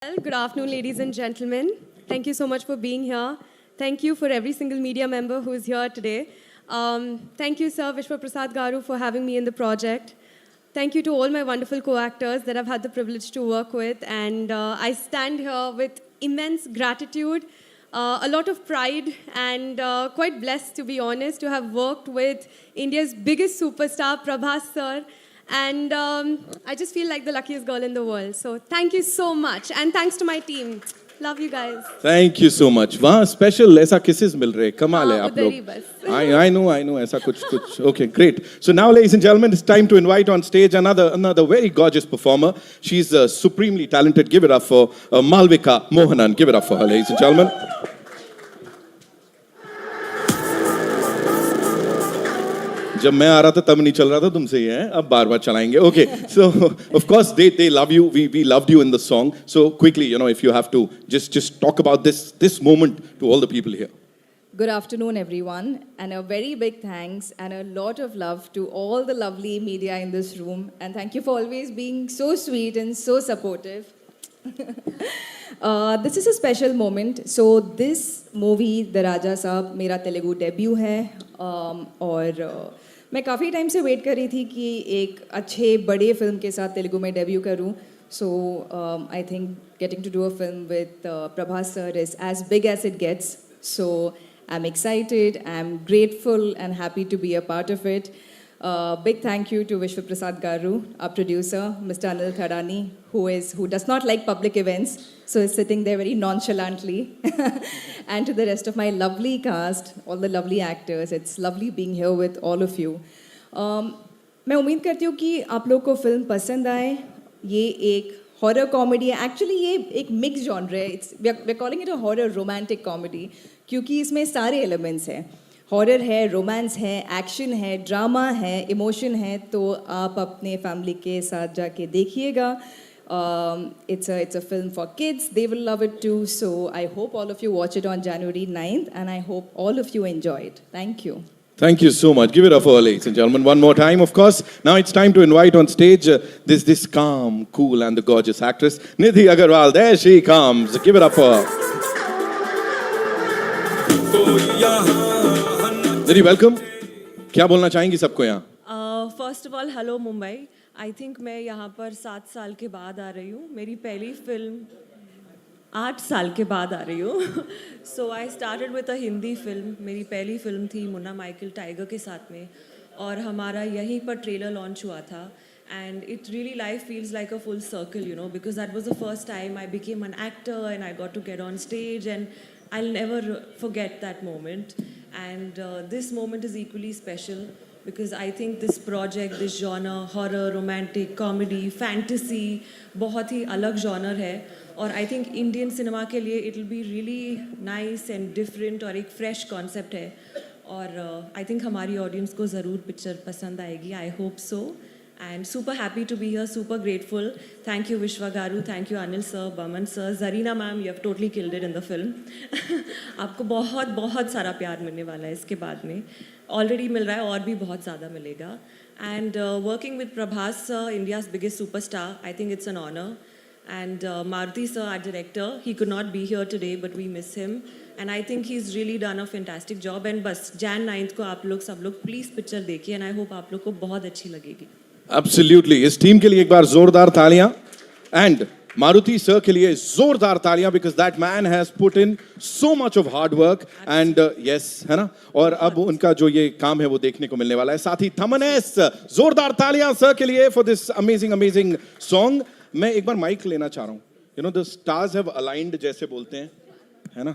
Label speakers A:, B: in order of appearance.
A: Well, good afternoon, ladies and gentlemen. Thank you so much for being here. Thank you for every single media member who is here today. Thank you, Sir Vishwa Prasad Garu, for having me in the project. Thank you to all my wonderful co-actors that I've had the privilege to work with. And I stand here with immense gratitude, a lot of pride, and quite blessed, to be honest, to have worked with India's biggest superstar, Prabhas Sir. And I just feel like the luckiest girl in the world. So thank you so much. And thanks to my team. Love you guys.
B: Thank you so much. वहाँ special ऐसा kisses मिल रहे हैं, कमाल है आप
A: उधर ही
B: लोग.
A: बस.
B: I know ऐसा कुछ. Okay, great. So now, ladies and gentlemen, it's time to invite on stage another very gorgeous performer. She's supremely talented. Give it up for Malvika Mohanan. Give it up for her, ladies and gentlemen. जब मैं आ रहा था तब नहीं चल रहा था तुमसे ही है अब बार-बार चलाएंगे. Okay, so of course they love you. We loved you in the song. So quickly, if you have to just talk about this moment to all the people here.
C: Good afternoon, everyone, and a very big thanks and a lot of love to all the lovely media in this room. And thank you for always being so sweet and so supportive. This is a special moment. So this movie, The Raja Saab, मेरा Telugu debut है और मैं काफ़ी time से wait कर रही थी कि एक अच्छे बड़े फिल्म के साथ तेलुगु में डेब्यू करूं. So I think getting to do a film with Prabhas sir is as big as it gets. So I'm excited, I'm grateful and happy to be a part of it. Big thank you to Vishwa Prasad Garu, our producer, Mr. Anil Thadani, who does not like public events, so is sitting there very nonchalantly. And to the rest of my lovely cast, all the lovely actors, it's lovely being here with all of you. मैं उम्मीद करती हूँ कि आप लोग को film पसंद आए. ये एक हॉरर कॉमेडी है. एक्चुअली ये एक मिक्स जॉनर है. We are calling it a horror romantic comedy क्योंकि इसमें सारे एलिमेंट्स हैं. हॉरर है, रोमांस है, एक्शन है, ड्रामा है, इमोशन है. तो आप अपने फैमिली के साथ जाके देखिएगा. It's a film for kids. They will love it too. So I hope all of you watch it on January 9th and I hope all of you enjoy it. Thank you.
B: Thank you so much. Give it up for her, ladies and gentlemen, one more time, of course. Now it's time to invite on stage this calm, cool and the gorgeous actress, Nidhi Agarwal. There she comes. Give it up for her. Nidhi, welcome. क्या बोलना चाहेंगी सबको यहाँ?
D: First of all hello Mumbai. I think मैं यहाँ पर 7 साल के बाद आ रही हूँ. मेरी पहली फिल्म 8 साल के बाद आ रही हूँ. So I started with a Hindi film. मेरी पहली फिल्म थी मुन्ना माइकल टाइगर के साथ में और हमारा यहीं पर ट्रेलर लॉन्च हुआ था. And it really life feels like a full circle, because that was the first time I became an actor and I got to get on stage and I'll never forget that moment. And this moment is equally special because I think this project, this genre, horror, romantic, comedy, fantasy, बहुत ही अलग genre है और I think Indian cinema के लिए it will be really nice and different और एक fresh concept है और I think हमारी audience को ज़रूर picture पसंद आएगी. I hope so. And super happy to be here, super grateful. Thank you Vishwa Garu, thank you Anil sir, Baman sir, Zarina ma'am, you have totally killed it in the film. आपको बहुत बहुत सारा प्यार मिलने वाला है इसके बाद में. Already मिल रहा है और भी बहुत ज़्यादा मिलेगा. And working with Prabhas sir, India's biggest superstar, I think it's an honor. And Maruti sir, our director, he could not be here today, but we miss him. And I think he's really done a fantastic job. And बस Jan 9th को आप लोग सब लोग please picture देखिए and I hope आप लोग को बहुत अच्छी लगेगी.
B: Absolutely. इस टीम के लिए एक बार जोरदार तालियां and Maruti sir के लिए जोरदार तालियां because that man has put in so much of hard work and yes है ना और अब उनका जो ये काम है वो देखने को मिलने वाला है. साथ ही थमन एस जोरदार तालियां सर के लिए for this amazing song. मैं एक बार माइक लेना चाह रहा हूँ. The stars have aligned जैसे बोलते हैं है ना